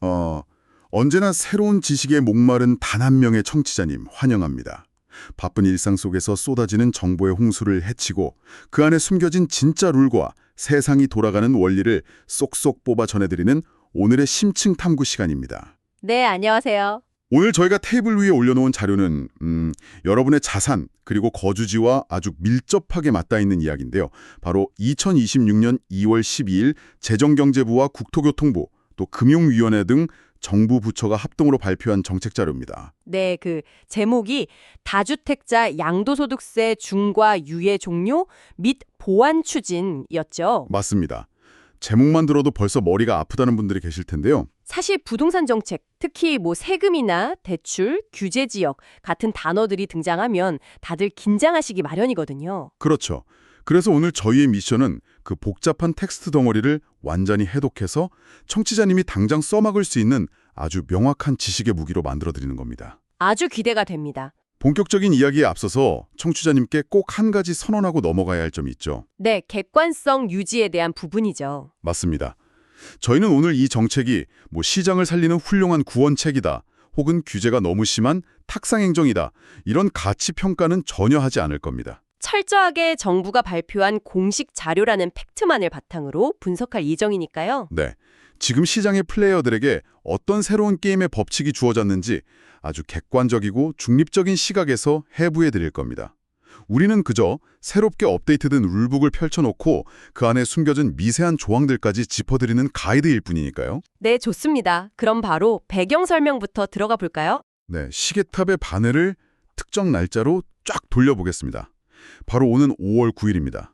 어, 언제나 새로운 지식에 목마른 단 한 명의 청취자님 환영합니다. 바쁜 일상 속에서 쏟아지는 정보의 홍수를 헤치고 그 안에 숨겨진 진짜 룰과 세상이 돌아가는 원리를 쏙쏙 뽑아 전해드리는 오늘의 심층 탐구 시간입니다. 네, 안녕하세요. 오늘 저희가 테이블 위에 올려놓은 자료는 여러분의 자산 그리고 거주지와 아주 밀접하게 맞닿아 있는 이야기인데요. 바로 2026년 2월 12일 재정경제부와 국토교통부 또 금융위원회 등 정부 부처가 합동으로 발표한 정책 자료입니다. 네, 제목이 다주택자 양도소득세 중과 유예 종료 및 보완 추진이었죠. 맞습니다. 제목만 들어도 벌써 머리가 아프다는 분들이 계실 텐데요. 사실 부동산 정책, 특히 세금이나 대출, 규제 지역 같은 단어들이 등장하면 다들 긴장하시기 마련이거든요. 그렇죠. 그래서 오늘 저희의 미션은 그 복잡한 텍스트 덩어리를 완전히 해독해서 청취자님이 당장 써먹을 수 있는 아주 명확한 지식의 무기로 만들어드리는 겁니다. 아주 기대가 됩니다. 본격적인 이야기에 앞서서 청취자님께 꼭 한 가지 선언하고 넘어가야 할 점이 있죠. 네, 객관성 유지에 대한 부분이죠. 맞습니다. 저희는 오늘 이 정책이 시장을 살리는 훌륭한 구원책이다, 혹은 규제가 너무 심한 탁상행정이다, 이런 가치 평가는 전혀 하지 않을 겁니다. 철저하게 정부가 발표한 공식 자료라는 팩트만을 바탕으로 분석할 예정이니까요. 네, 지금 시장의 플레이어들에게 어떤 새로운 게임의 법칙이 주어졌는지 아주 객관적이고 중립적인 시각에서 해부해 드릴 겁니다. 우리는 그저 새롭게 업데이트된 룰북을 펼쳐놓고 그 안에 숨겨진 미세한 조항들까지 짚어드리는 가이드일 뿐이니까요. 네, 좋습니다. 그럼 바로 배경 설명부터 들어가 볼까요? 네, 시계탑의 바늘을 특정 날짜로 쫙 돌려보겠습니다. 바로 오는 5월 9일입니다.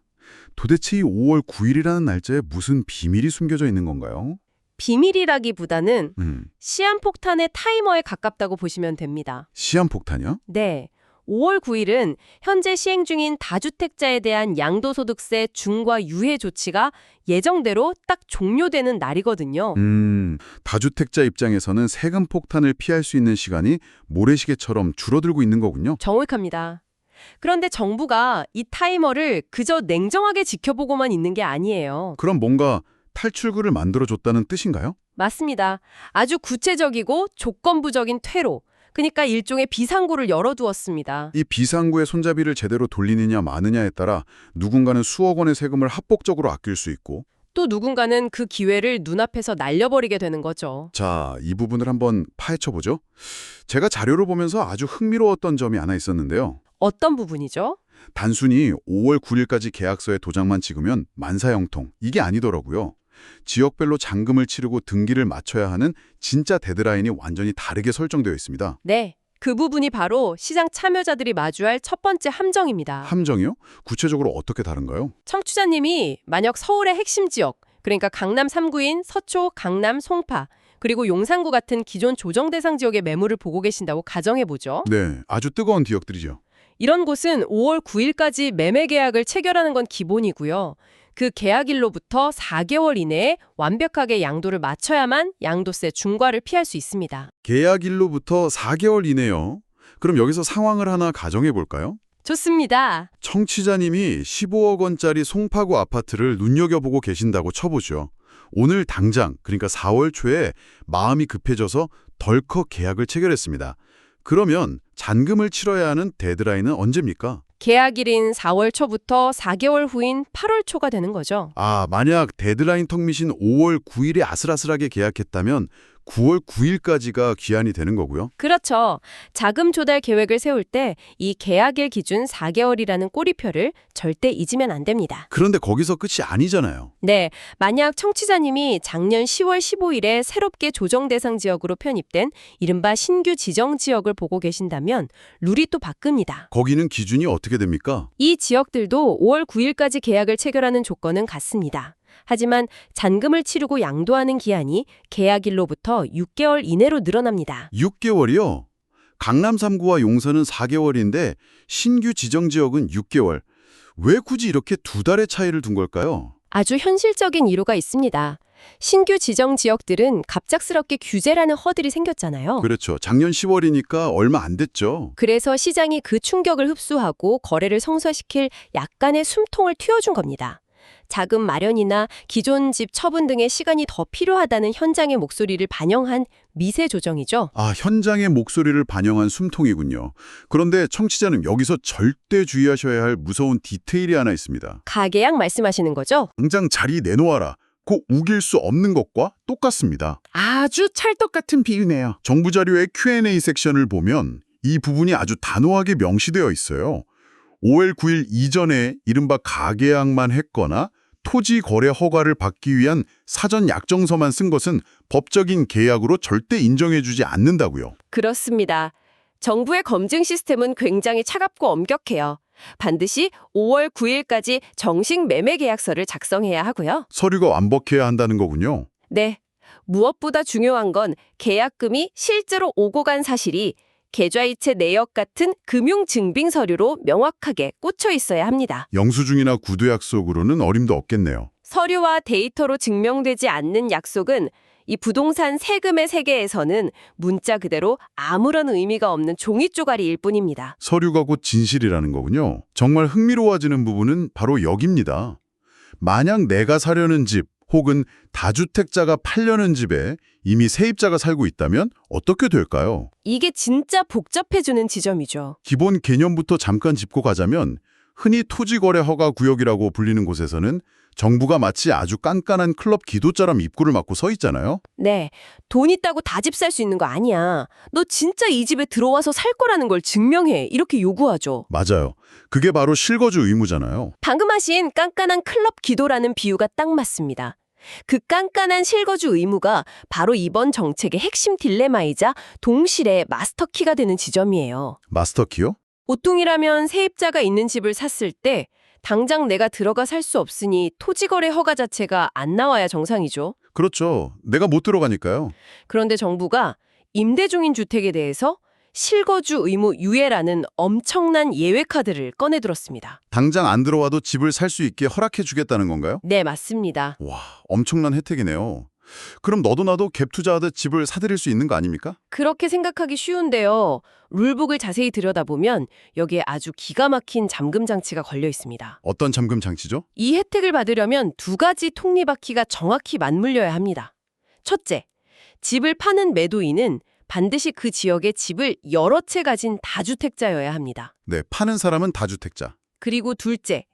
도대체 이 5월 9일이라는 날짜에 무슨 비밀이 숨겨져 있는 건가요? 비밀이라기보다는 시한폭탄의 타이머에 가깝다고 보시면 됩니다. 시한폭탄이요? 네. 5월 9일은 현재 시행 중인 다주택자에 대한 양도소득세 중과 유예 조치가 예정대로 딱 종료되는 날이거든요. 다주택자 입장에서는 세금 폭탄을 피할 수 있는 시간이 모래시계처럼 줄어들고 있는 거군요. 정확합니다. 그런데 정부가 이 타이머를 그저 냉정하게 지켜보고만 있는 게 아니에요. 그럼 뭔가 탈출구를 만들어줬다는 뜻인가요? 맞습니다. 아주 구체적이고 조건부적인 퇴로, 그러니까 일종의 비상구를 열어두었습니다. 이 비상구의 손잡이를 제대로 돌리느냐 마느냐에 따라 누군가는 수억 원의 세금을 합법적으로 아낄 수 있고, 또 누군가는 그 기회를 눈앞에서 날려버리게 되는 거죠. 자, 이 부분을 한번 파헤쳐보죠. 제가 자료를 보면서 아주 흥미로웠던 점이 하나 있었는데요. 어떤 부분이죠? 단순히 5월 9일까지 계약서에 도장만 찍으면 만사형통, 이게 아니더라고요. 지역별로 잔금을 치르고 등기를 마쳐야 하는 진짜 데드라인이 완전히 다르게 설정되어 있습니다. 네, 그 부분이 바로 시장 참여자들이 마주할 첫 번째 함정입니다. 함정이요? 구체적으로 어떻게 다른가요? 청취자님이 만약 서울의 핵심 지역, 그러니까 강남 3구인 서초, 강남, 송파, 그리고 용산구 같은 기존 조정 대상 지역의 매물을 보고 계신다고 가정해보죠. 네, 아주 뜨거운 지역들이죠. 이런 곳은 5월 9일까지 매매 계약을 체결하는 건 기본이고요. 그 계약일로부터 4개월 이내에 완벽하게 양도를 마쳐야만 양도세 중과를 피할 수 있습니다. 계약일로부터 4개월 이내요. 그럼 여기서 상황을 하나 가정해 볼까요? 좋습니다. 청취자님이 15억 원짜리 송파구 아파트를 눈여겨보고 계신다고 쳐보죠. 오늘 당장, 그러니까 4월 초에 마음이 급해져서 덜컥 계약을 체결했습니다. 그러면 잔금을 치러야 하는 데드라인은 언제입니까? 계약일인 4월 초부터 4개월 후인 8월 초가 되는 거죠. 아, 만약 데드라인 턱밑인 5월 9일에 아슬아슬하게 계약했다면 9월 9일까지가 기한이 되는 거고요. 그렇죠. 자금 조달 계획을 세울 때 이 계약일 기준 4개월이라는 꼬리표를 절대 잊으면 안 됩니다. 그런데 거기서 끝이 아니잖아요. 네, 만약 청취자님이 작년 10월 15일에 새롭게 조정 대상 지역으로 편입된 이른바 신규 지정 지역을 보고 계신다면 룰이 또 바뀝니다. 거기는 기준이 어떻게 됩니까? 이 지역들도 5월 9일까지 계약을 체결하는 조건은 같습니다. 하지만 잔금을 치르고 양도하는 기한이 계약일로부터 6개월 이내로 늘어납니다. 6개월이요? 강남 3구와 용산은 4개월인데 신규 지정 지역은 6개월. 왜 굳이 이렇게 두 달의 차이를 둔 걸까요? 아주 현실적인 이유가 있습니다. 신규 지정 지역들은 갑작스럽게 규제라는 허들이 생겼잖아요. 그렇죠. 작년 10월이니까 얼마 안 됐죠. 그래서 시장이 그 충격을 흡수하고 거래를 성사시킬 약간의 숨통을 틔워준 겁니다. 자금 마련이나 기존 집 처분 등의 시간이 더 필요하다는 현장의 목소리를 반영한 미세 조정이죠. 아, 현장의 목소리를 반영한 숨통이군요. 그런데 청취자는 여기서 절대 주의하셔야 할 무서운 디테일이 하나 있습니다. 가계약 말씀하시는 거죠? 당장 자리 내놓아라. 고 우길 수 없는 것과 똑같습니다. 아주 찰떡 같은 비유네요. 정부 자료의 Q&A 섹션을 보면 이 부분이 아주 단호하게 명시되어 있어요. 5월 9일 이전에 이른바 가계약만 했거나 토지 거래 허가를 받기 위한 사전 약정서만 쓴 것은 법적인 계약으로 절대 인정해주지 않는다고요. 그렇습니다. 정부의 검증 시스템은 굉장히 차갑고 엄격해요. 반드시 5월 9일까지 정식 매매 계약서를 작성해야 하고요. 서류가 완벽해야 한다는 거군요. 네. 무엇보다 중요한 건 계약금이 실제로 오고 간 사실이 계좌이체 내역 같은 금융증빙 서류로 명확하게 꽂혀 있어야 합니다. 영수증이나 구두 약속으로는 어림도 없겠네요. 서류와 데이터로 증명되지 않는 약속은 이 부동산 세금의 세계에서는 문자 그대로 아무런 의미가 없는 종이 쪼가리일 뿐입니다. 서류가 곧 진실이라는 거군요. 정말 흥미로워지는 부분은 바로 여기입니다. 만약 내가 사려는 집 혹은 다주택자가 팔려는 집에 이미 세입자가 살고 있다면 어떻게 될까요? 이게 진짜 복잡해지는 지점이죠. 기본 개념부터 잠깐 짚고 가자면 흔히 토지거래 허가 구역이라고 불리는 곳에서는 정부가 마치 아주 깐깐한 클럽 기도처럼 입구를 막고 서 있잖아요. 네, 돈 있다고 다 집 살 수 있는 거 아니야. 너 진짜 이 집에 들어와서 살 거라는 걸 증명해. 이렇게 요구하죠. 맞아요. 그게 바로 실거주 의무잖아요. 방금 하신 깐깐한 클럽 기도라는 비유가 딱 맞습니다. 그 깐깐한 실거주 의무가 바로 이번 정책의 핵심 딜레마이자 동실의 마스터키가 되는 지점이에요. 마스터키요? 보통이라면 세입자가 있는 집을 샀을 때 당장 내가 들어가 살 수 없으니 토지거래 허가 자체가 안 나와야 정상이죠. 그렇죠. 내가 못 들어가니까요. 그런데 정부가 임대 중인 주택에 대해서 실거주 의무 유예라는 엄청난 예외 카드를 꺼내들었습니다. 당장 안 들어와도 집을 살 수 있게 허락해 주겠다는 건가요? 네, 맞습니다. 와, 엄청난 혜택이네요. 그럼 너도 나도 갭 투자하듯 집을 사들일 수 있는 거 아닙니까? 그렇게 생각하기 쉬운데요. 룰북을 자세히 들여다보면 여기에 아주 기가 막힌 잠금 장치가 걸려 있습니다. 어떤 잠금 장치죠? 이 혜택을 받으려면 두 가지 톱니바퀴가 정확히 맞물려야 합니다. 첫째, 집을 파는 매도인은 반드시 그 지역의 집을 여러 채 가진 다주택자여야 합니다. 네, 파는 사람은 다주택자. 그리고 둘째,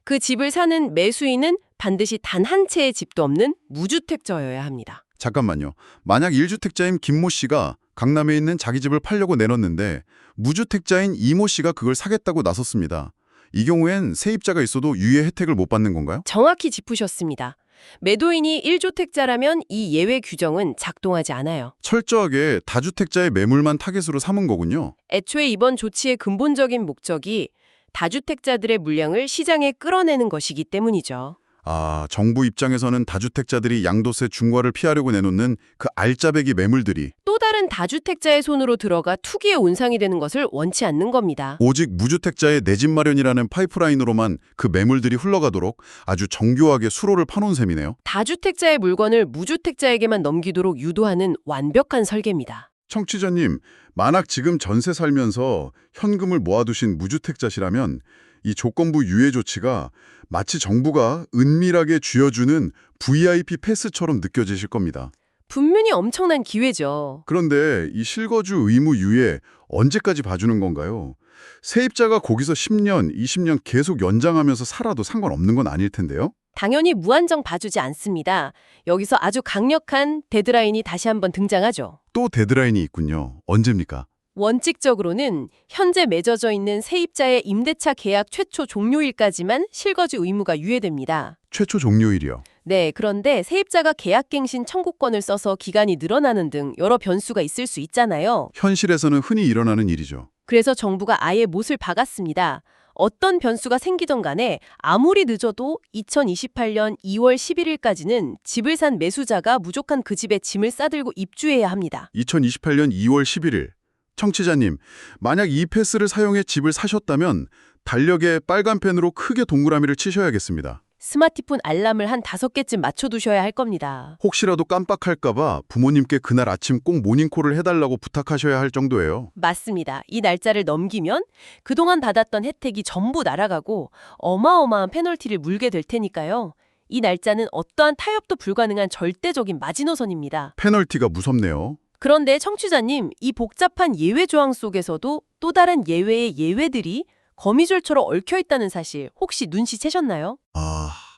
그 집을 사는 매수인은 반드시 단 한 채의 집도 없는 무주택자여야 합니다. 잠깐만요. 만약 1주택자인 김모 씨가 강남에 있는 자기 집을 팔려고 내놨는데 무주택자인 이모 씨가 그걸 사겠다고 나섰습니다. 이 경우엔 세입자가 있어도 유예 혜택을 못 받는 건가요? 정확히 짚으셨습니다. 매도인이 1주택자라면 이 예외 규정은 작동하지 않아요. 철저하게 다주택자의 매물만 타겟으로 삼은 거군요. 애초에 이번 조치의 근본적인 목적이 다주택자들의 물량을 시장에 끌어내는 것이기 때문이죠. 아, 정부 입장에서는 다주택자들이 양도세 중과를 피하려고 내놓는 그 알짜배기 매물들이 또 다른 다주택자의 손으로 들어가 투기의 온상이 되는 것을 원치 않는 겁니다. 오직 무주택자의 내 집 마련이라는 파이프라인으로만 그 매물들이 흘러가도록 아주 정교하게 수로를 파놓은 셈이네요. 다주택자의 물건을 무주택자에게만 넘기도록 유도하는 완벽한 설계입니다. 청취자님, 만약 지금 전세 살면서 현금을 모아두신 무주택자시라면 이 조건부 유예 조치가 마치 정부가 은밀하게 쥐어주는 VIP 패스처럼 느껴지실 겁니다. 분명히 엄청난 기회죠. 그런데 이 실거주 의무 유예 언제까지 봐주는 건가요? 세입자가 거기서 10년, 20년 계속 연장하면서 살아도 상관없는 건 아닐 텐데요? 당연히 무한정 봐주지 않습니다. 여기서 아주 강력한 데드라인이 다시 한번 등장하죠. 또 데드라인이 있군요. 언제입니까? 원칙적으로는 현재 맺어져 있는 세입자의 임대차 계약 최초 종료일까지만 실거주 의무가 유예됩니다. 최초 종료일이요. 네, 그런데 세입자가 계약갱신 청구권을 써서 기간이 늘어나는 등 여러 변수가 있을 수 있잖아요. 현실에서는 흔히 일어나는 일이죠. 그래서 정부가 아예 못을 박았습니다. 어떤 변수가 생기던 간에 아무리 늦어도 2028년 2월 11일까지는 집을 산 매수자가 무조건 그 집에 짐을 싸들고 입주해야 합니다. 2028년 2월 11일. 청취자님, 만약 이 패스를 사용해 집을 사셨다면 달력에 빨간 펜으로 크게 동그라미를 치셔야겠습니다. 스마트폰 알람을 한 5개쯤 맞춰두셔야 할 겁니다. 혹시라도 깜빡할까 봐 부모님께 그날 아침 꼭 모닝콜을 해달라고 부탁하셔야 할 정도예요. 맞습니다. 이 날짜를 넘기면 그동안 받았던 혜택이 전부 날아가고 어마어마한 페널티를 물게 될 테니까요. 이 날짜는 어떠한 타협도 불가능한 절대적인 마지노선입니다. 페널티가 무섭네요. 그런데 청취자님, 이 복잡한 예외 조항 속에서도 또 다른 예외의 예외들이 거미줄처럼 얽혀 있다는 사실 혹시 눈치채셨나요?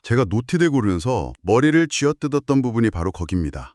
제가 노티드 고르면서 머리를 쥐어뜯었던 부분이 바로 거깁니다.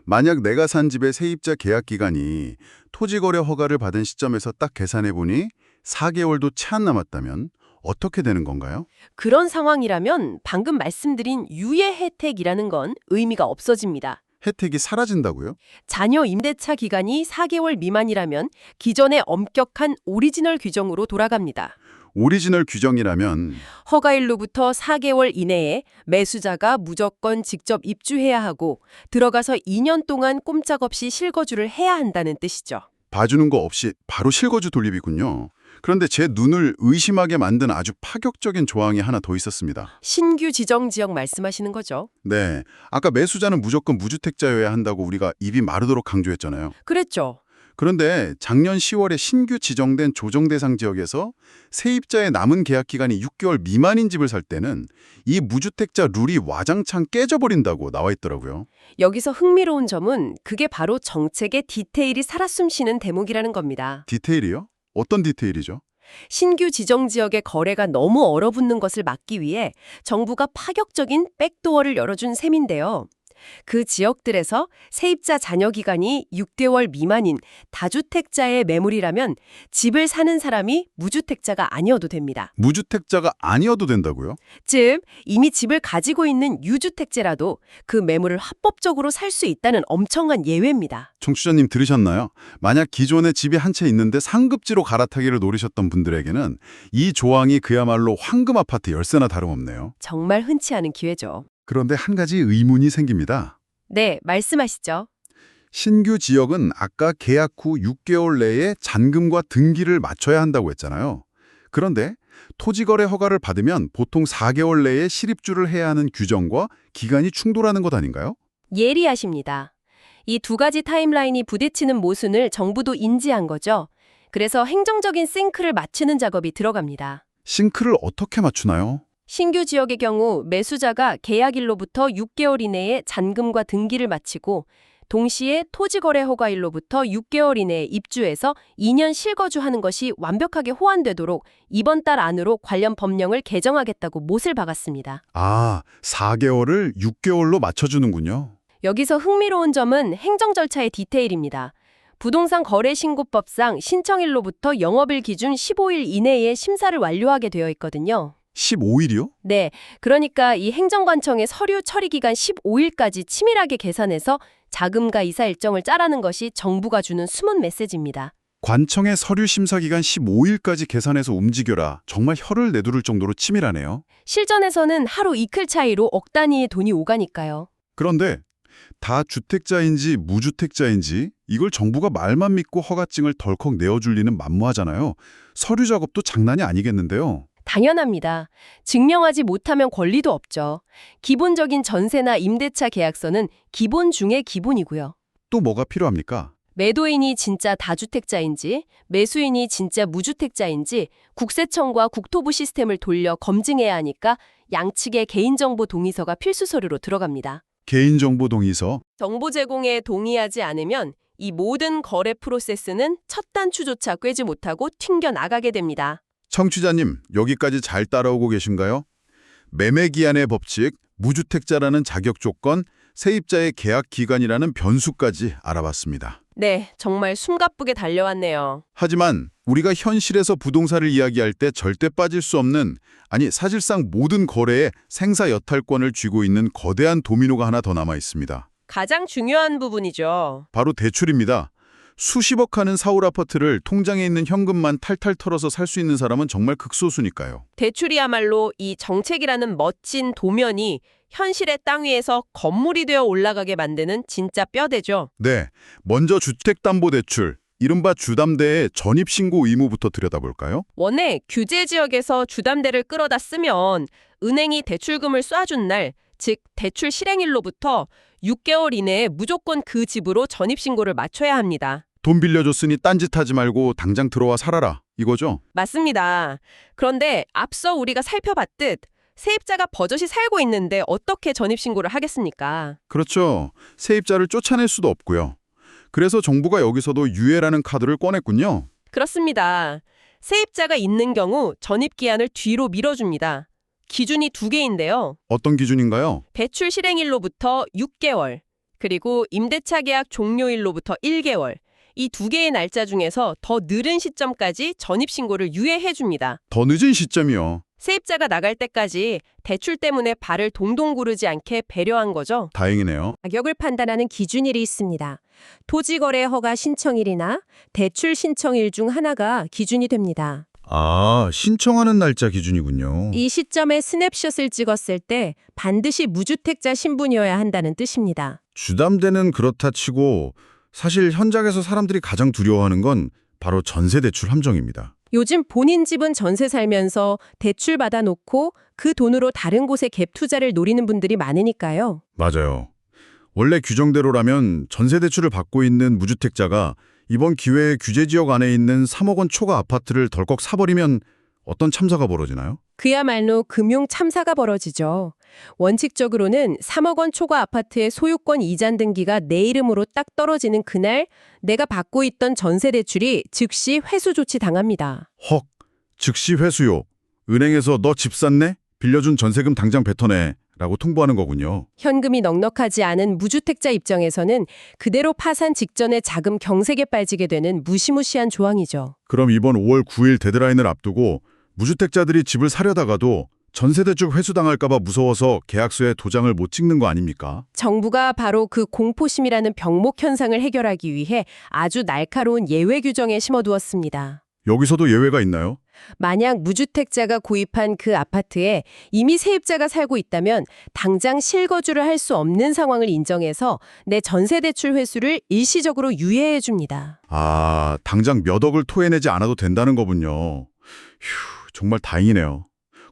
만약 내가 산 집의 세입자 계약 기간이 토지거래 허가를 받은 시점에서 딱 계산해보니 4개월도 채 안 남았다면 어떻게 되는 건가요? 그런 상황이라면 방금 말씀드린 유예 혜택이라는 건 의미가 없어집니다. 혜택이 사라진다고요? 자녀 임대차 기간이 4개월 미만이라면 기존의 엄격한 오리지널 규정으로 돌아갑니다. 오리지널 규정이라면 허가일로부터 4개월 이내에 매수자가 무조건 직접 입주해야 하고 들어가서 2년 동안 꼼짝없이 실거주를 해야 한다는 뜻이죠. 봐주는 거 없이 바로 실거주 돌립이군요. 그런데 제 눈을 의심하게 만든 아주 파격적인 조항이 하나 더 있었습니다. 신규 지정 지역 말씀하시는 거죠? 네, 아까 매수자는 무조건 무주택자여야 한다고 우리가 입이 마르도록 강조했잖아요. 그랬죠. 그런데 작년 10월에 신규 지정된 조정 대상 지역에서 세입자의 남은 계약 기간이 6개월 미만인 집을 살 때는 이 무주택자 룰이 와장창 깨져버린다고 나와 있더라고요. 여기서 흥미로운 점은 그게 바로 정책의 디테일이 살아 숨쉬는 대목이라는 겁니다. 디테일이요? 어떤 디테일이죠? 신규 지정 지역의 거래가 너무 얼어붙는 것을 막기 위해 정부가 파격적인 백도어를 열어준 셈인데요. 그 지역들에서 세입자 잔여 기간이 6개월 미만인 다주택자의 매물이라면 집을 사는 사람이 무주택자가 아니어도 됩니다. 무주택자가 아니어도 된다고요? 즉, 이미 집을 가지고 있는 유주택자라도 그 매물을 합법적으로 살 수 있다는 엄청난 예외입니다. 청취자님 들으셨나요? 만약 기존에 집이 한 채 있는데 상급지로 갈아타기를 노리셨던 분들에게는 이 조항이 그야말로 황금 아파트 열쇠나 다름없네요. 정말 흔치 않은 기회죠. 그런데 한 가지 의문이 생깁니다. 네, 말씀하시죠. 신규 지역은 아까 계약 후 6개월 내에 잔금과 등기를 마쳐야 한다고 했잖아요. 그런데 토지거래 허가를 받으면 보통 4개월 내에 실입주를 해야 하는 규정과 기간이 충돌하는 것 아닌가요? 예리하십니다. 이 두 가지 타임라인이 부딪히는 모순을 정부도 인지한 거죠. 그래서 행정적인 싱크를 맞추는 작업이 들어갑니다. 싱크를 어떻게 맞추나요? 신규 지역의 경우 매수자가 계약일로부터 6개월 이내에 잔금과 등기를 마치고 동시에 토지거래 허가일로부터 6개월 이내에 입주해서 2년 실거주하는 것이 완벽하게 호환되도록 이번 달 안으로 관련 법령을 개정하겠다고 못을 박았습니다. 4개월을 6개월로 맞춰주는군요. 여기서 흥미로운 점은 행정 절차의 디테일입니다. 부동산 거래신고법상 신청일로부터 영업일 기준 15일 이내에 심사를 완료하게 되어 있거든요. 15일이요? 네, 그러니까 이 행정관청의 서류 처리 기간 15일까지 치밀하게 계산해서 자금과 이사 일정을 짜라는 것이 정부가 주는 숨은 메시지입니다. 관청의 서류 심사 기간 15일까지 계산해서 움직여라. 정말 혀를 내두를 정도로 치밀하네요. 실전에서는 하루 이틀 차이로 억 단위의 돈이 오가니까요. 그런데 다 주택자인지 무주택자인지 이걸 정부가 말만 믿고 허가증을 덜컥 내어줄 리는 만무하잖아요. 서류 작업도 장난이 아니겠는데요. 당연합니다. 증명하지 못하면 권리도 없죠. 기본적인 전세나 임대차 계약서는 기본 중에 기본이고요. 또 뭐가 필요합니까? 매도인이 진짜 다주택자인지, 매수인이 진짜 무주택자인지 국세청과 국토부 시스템을 돌려 검증해야 하니까 양측의 개인정보 동의서가 필수 서류로 들어갑니다. 개인정보 동의서. 정보 제공에 동의하지 않으면 이 모든 거래 프로세스는 첫 단추조차 꿰지 못하고 튕겨나가게 됩니다. 청취자님, 여기까지 잘 따라오고 계신가요? 매매기한의 법칙, 무주택자라는 자격 조건, 세입자의 계약 기간이라는 변수까지 알아봤습니다. 네, 정말 숨가쁘게 달려왔네요. 하지만 우리가 현실에서 부동산을 이야기할 때 절대 빠질 수 없는, 아니 사실상 모든 거래에 생사 여탈권을 쥐고 있는 거대한 도미노가 하나 더 남아 있습니다. 가장 중요한 부분이죠. 바로 대출입니다. 수십억 하는 사울 아파트를 통장에 있는 현금만 탈탈 털어서 살 수 있는 사람은 정말 극소수니까요. 대출이야말로 이 정책이라는 멋진 도면이 현실의 땅 위에서 건물이 되어 올라가게 만드는 진짜 뼈대죠. 네, 먼저 주택담보대출, 이른바 주담대의 전입신고 의무부터 들여다볼까요? 원래 규제 지역에서 주담대를 끌어다 쓰면 은행이 대출금을 쏴준 날, 즉 대출 실행일로부터 6개월 이내에 무조건 그 집으로 전입신고를 맞춰야 합니다. 돈 빌려줬으니 딴짓하지 말고 당장 들어와 살아라, 이거죠? 맞습니다. 그런데 앞서 우리가 살펴봤듯 세입자가 버젓이 살고 있는데 어떻게 전입신고를 하겠습니까? 그렇죠. 세입자를 쫓아낼 수도 없고요. 그래서 정부가 여기서도 유예라는 카드를 꺼냈군요. 그렇습니다. 세입자가 있는 경우 전입기한을 뒤로 밀어줍니다. 기준이 두 개인데요. 어떤 기준인가요? 대출 실행일로부터 6개월, 그리고 임대차 계약 종료일로부터 1개월. 이 두 개의 날짜 중에서 더 늦은 시점까지 전입신고를 유예해줍니다. 더 늦은 시점이요. 세입자가 나갈 때까지 대출 때문에 발을 동동 구르지 않게 배려한 거죠. 다행이네요. 가격을 판단하는 기준일이 있습니다. 토지거래 허가 신청일이나 대출 신청일 중 하나가 기준이 됩니다. 아, 신청하는 날짜 기준이군요. 이 시점에 스냅샷을 찍었을 때 반드시 무주택자 신분이어야 한다는 뜻입니다. 주담대는 그렇다 치고 사실 현장에서 사람들이 가장 두려워하는 건 바로 전세대출 함정입니다. 요즘 본인 집은 전세 살면서 대출 받아놓고 그 돈으로 다른 곳에 갭 투자를 노리는 분들이 많으니까요. 맞아요. 원래 규정대로라면 전세대출을 받고 있는 무주택자가 이번 기회에 규제지역 안에 있는 3억 원 초과 아파트를 덜컥 사버리면 어떤 참사가 벌어지나요? 그야말로 금융 참사가 벌어지죠. 원칙적으로는 3억 원 초과 아파트의 소유권 이전 등기가 내 이름으로 딱 떨어지는 그날 내가 받고 있던 전세 대출이 즉시 회수 조치 당합니다. 헉, 즉시 회수요. 은행에서 너 집 샀네? 빌려준 전세금 당장 뱉어내. 라고 통보하는 거군요. 현금이 넉넉하지 않은 무주택자 입장에서는 그대로 파산 직전에 자금 경색에 빠지게 되는 무시무시한 조항이죠. 그럼 이번 5월 9일 데드라인을 앞두고 무주택자들이 집을 사려다가도 전세대출 회수당할까봐 무서워서 계약서에 도장을 못 찍는 거 아닙니까? 정부가 바로 그 공포심이라는 병목 현상을 해결하기 위해 아주 날카로운 예외 규정에 심어두었습니다. 여기서도 예외가 있나요? 만약 무주택자가 구입한 그 아파트에 이미 세입자가 살고 있다면 당장 실거주를 할 수 없는 상황을 인정해서 내 전세대출 회수를 일시적으로 유예해 줍니다. 아, 당장 몇 억을 토해내지 않아도 된다는 거군요. 휴, 정말 다행이네요.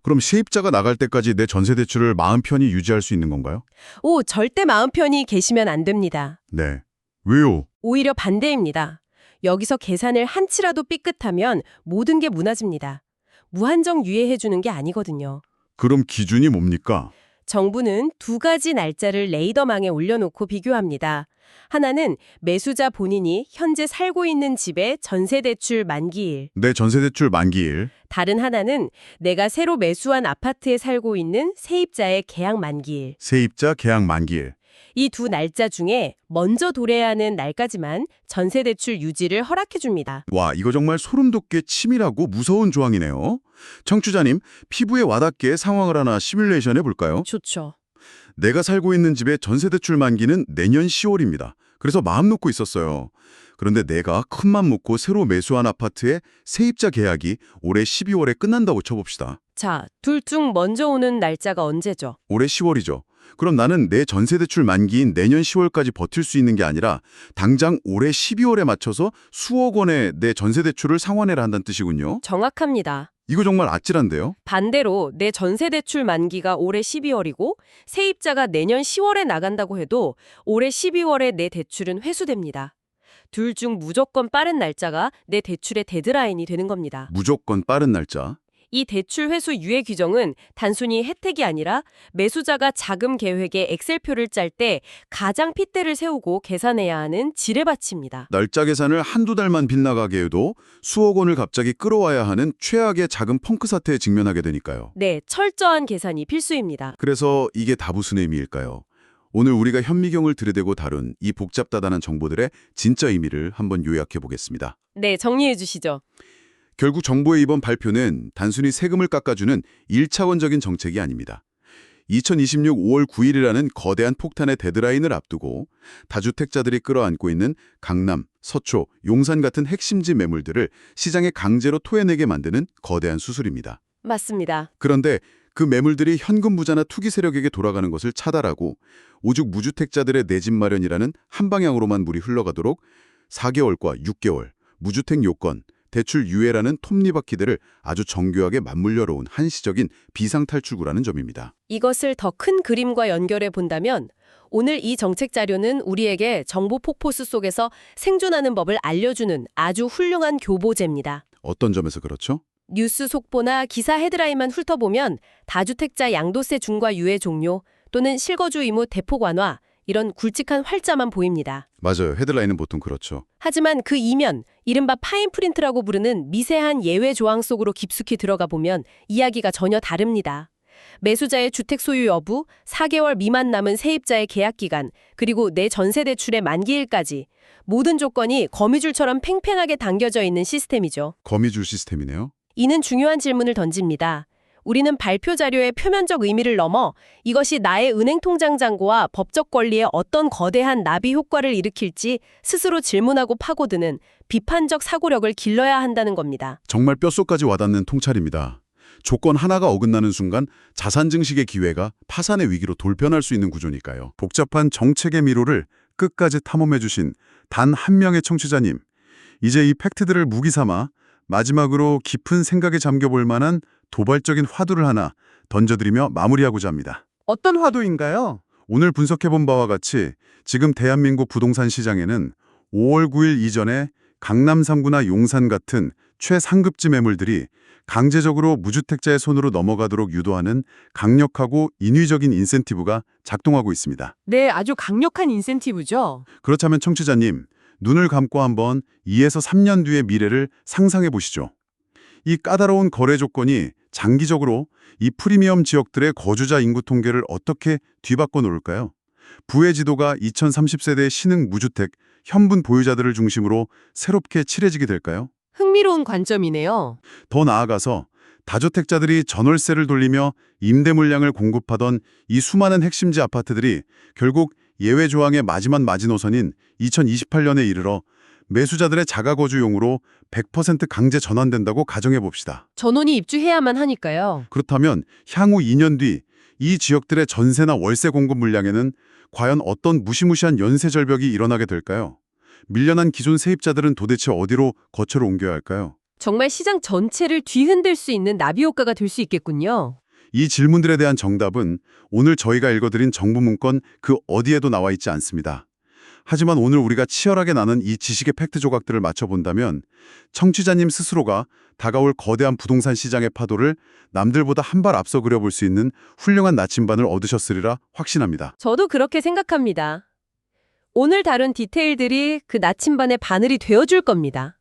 그럼 세입자가 나갈 때까지 내 전세대출을 마음 편히 유지할 수 있는 건가요? 오, 절대 마음 편히 계시면 안 됩니다. 네. 왜요? 오히려 반대입니다. 여기서 계산을 한치라도 삐끗하면 모든 게 무너집니다. 무한정 유예해 주는 게 아니거든요. 그럼 기준이 뭡니까? 정부는 두 가지 날짜를 레이더망에 올려놓고 비교합니다. 하나는 매수자 본인이 현재 살고 있는 집의 전세대출 만기일. 내 전세대출 만기일. 다른 하나는 내가 새로 매수한 아파트에 살고 있는 세입자의 계약 만기일. 세입자 계약 만기일. 이 두 날짜 중에 먼저 도래해야 하는 날까지만 전세대출 유지를 허락해 줍니다. 와, 이거 정말 소름 돋게 치밀하고 무서운 조항이네요. 청취자님, 피부에 와닿게 상황을 하나 시뮬레이션 해볼까요? 좋죠. 내가 살고 있는 집의 전세대출 만기는 내년 10월입니다. 그래서 마음 놓고 있었어요. 그런데 내가 큰맘 먹고 새로 매수한 아파트의 세입자 계약이 올해 12월에 끝난다고 쳐봅시다. 자, 둘 중 먼저 오는 날짜가 언제죠? 올해 10월이죠. 그럼 나는 내 전세대출 만기인 내년 10월까지 버틸 수 있는 게 아니라 당장 올해 12월에 맞춰서 수억 원의 내 전세대출을 상환해라 한다는 뜻이군요. 정확합니다. 이거 정말 아찔한데요? 반대로 내 전세대출 만기가 올해 12월이고 세입자가 내년 10월에 나간다고 해도 올해 12월에 내 대출은 회수됩니다. 둘 중 무조건 빠른 날짜가 내 대출의 데드라인이 되는 겁니다. 무조건 빠른 날짜. 이 대출 회수 유예 규정은 단순히 혜택이 아니라 매수자가 자금 계획에 엑셀표를 짤 때 가장 핏대를 세우고 계산해야 하는 지뢰밭입니다. 날짜 계산을 한두 달만 빗나가게 해도 수억 원을 갑자기 끌어와야 하는 최악의 자금 펑크 사태에 직면하게 되니까요. 네, 철저한 계산이 필수입니다. 그래서 이게 다 무슨 의미일까요? 오늘 우리가 현미경을 들이대고 다룬 이 복잡다단한 정보들의 진짜 의미를 한번 요약해 보겠습니다. 네, 정리해 주시죠. 결국 정부의 이번 발표는 단순히 세금을 깎아주는 1차원적인 정책이 아닙니다. 2026 5월 9일이라는 거대한 폭탄의 데드라인을 앞두고 다주택자들이 끌어안고 있는 강남, 서초, 용산 같은 핵심지 매물들을 시장에 강제로 토해내게 만드는 거대한 수술입니다. 맞습니다. 그런데 그 매물들이 현금 부자나 투기 세력에게 돌아가는 것을 차단하고 오죽 무주택자들의 내 집 마련이라는 한 방향으로만 물이 흘러가도록 4개월과 6개월, 무주택 요건, 대출 유예라는 톱니바퀴들을 아주 정교하게 맞물려 놓은 한시적인 비상탈출구라는 점입니다. 이것을 더 큰 그림과 연결해 본다면 오늘 이 정책 자료는 우리에게 정보 폭포수 속에서 생존하는 법을 알려주는 아주 훌륭한 교보제입니다. 어떤 점에서 그렇죠? 뉴스 속보나 기사 헤드라인만 훑어보면 다주택자 양도세 중과 유예 종료 또는 실거주 의무 대폭 완화 이런 굵직한 활자만 보입니다. 맞아요. 헤드라인은 보통 그렇죠. 하지만 그 이면 이른바 파인프린트라고 부르는 미세한 예외 조항 속으로 깊숙이 들어가 보면 이야기가 전혀 다릅니다. 매수자의 주택 소유 여부, 4개월 미만 남은 세입자의 계약 기간, 그리고 내 전세 대출의 만기일까지 모든 조건이 거미줄처럼 팽팽하게 당겨져 있는 시스템이죠. 거미줄 시스템이네요. 이는 중요한 질문을 던집니다. 우리는 발표 자료의 표면적 의미를 넘어 이것이 나의 은행 통장 잔고와 법적 권리에 어떤 거대한 나비 효과를 일으킬지 스스로 질문하고 파고드는 비판적 사고력을 길러야 한다는 겁니다. 정말 뼛속까지 와닿는 통찰입니다. 조건 하나가 어긋나는 순간 자산 증식의 기회가 파산의 위기로 돌변할 수 있는 구조니까요. 복잡한 정책의 미로를 끝까지 탐험해 주신 단 한 명의 청취자님. 이제 이 팩트들을 무기 삼아 마지막으로 깊은 생각에 잠겨볼 만한 도발적인 화두를 하나 던져드리며 마무리하고자 합니다. 어떤 화두인가요? 오늘 분석해본 바와 같이 지금 대한민국 부동산 시장에는 5월 9일 이전에 강남 3구나 용산 같은 최상급지 매물들이 강제적으로 무주택자의 손으로 넘어가도록 유도하는 강력하고 인위적인 인센티브가 작동하고 있습니다. 네, 아주 강력한 인센티브죠. 그렇다면 청취자님, 눈을 감고 한번 2에서 3년 뒤의 미래를 상상해 보시죠. 이 까다로운 거래 조건이 장기적으로 이 프리미엄 지역들의 거주자 인구 통계를 어떻게 뒤바꿔 놓을까요? 부의 지도가 2030세대 신흥 무주택, 현분 보유자들을 중심으로 새롭게 칠해지게 될까요? 흥미로운 관점이네요. 더 나아가서 다주택자들이 전월세를 돌리며 임대 물량을 공급하던 이 수많은 핵심지 아파트들이 결국 예외 조항의 마지막 마지노선인 2028년에 이르러 매수자들의 자가거주용으로 100% 강제 전환된다고 가정해 봅시다. 전원이 입주해야만 하니까요. 그렇다면 향후 2년 뒤 이 지역들의 전세나 월세 공급 물량에는 과연 어떤 무시무시한 연쇄 절벽이 일어나게 될까요? 밀려난 기존 세입자들은 도대체 어디로 거처를 옮겨야 할까요? 정말 시장 전체를 뒤흔들 수 있는 나비 효과가 될 수 있겠군요. 이 질문들에 대한 정답은 오늘 저희가 읽어드린 정부 문건 그 어디에도 나와 있지 않습니다. 하지만 오늘 우리가 치열하게 나눈 이 지식의 팩트 조각들을 맞춰본다면 청취자님 스스로가 다가올 거대한 부동산 시장의 파도를 남들보다 한 발 앞서 그려볼 수 있는 훌륭한 나침반을 얻으셨으리라 확신합니다. 저도 그렇게 생각합니다. 오늘 다룬 디테일들이 그 나침반의 바늘이 되어줄 겁니다.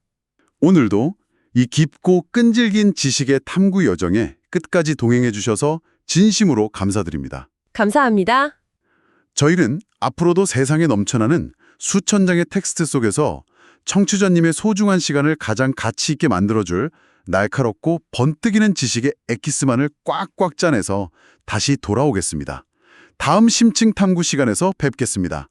오늘도 이 깊고 끈질긴 지식의 탐구 여정에 끝까지 동행해 주셔서 진심으로 감사드립니다. 감사합니다. 저희는 앞으로도 세상에 넘쳐나는 수천 장의 텍스트 속에서 청취자님의 소중한 시간을 가장 가치 있게 만들어줄 날카롭고 번뜩이는 지식의 엑기스만을 꽉꽉 짜내서 다시 돌아오겠습니다. 다음 심층 탐구 시간에서 뵙겠습니다.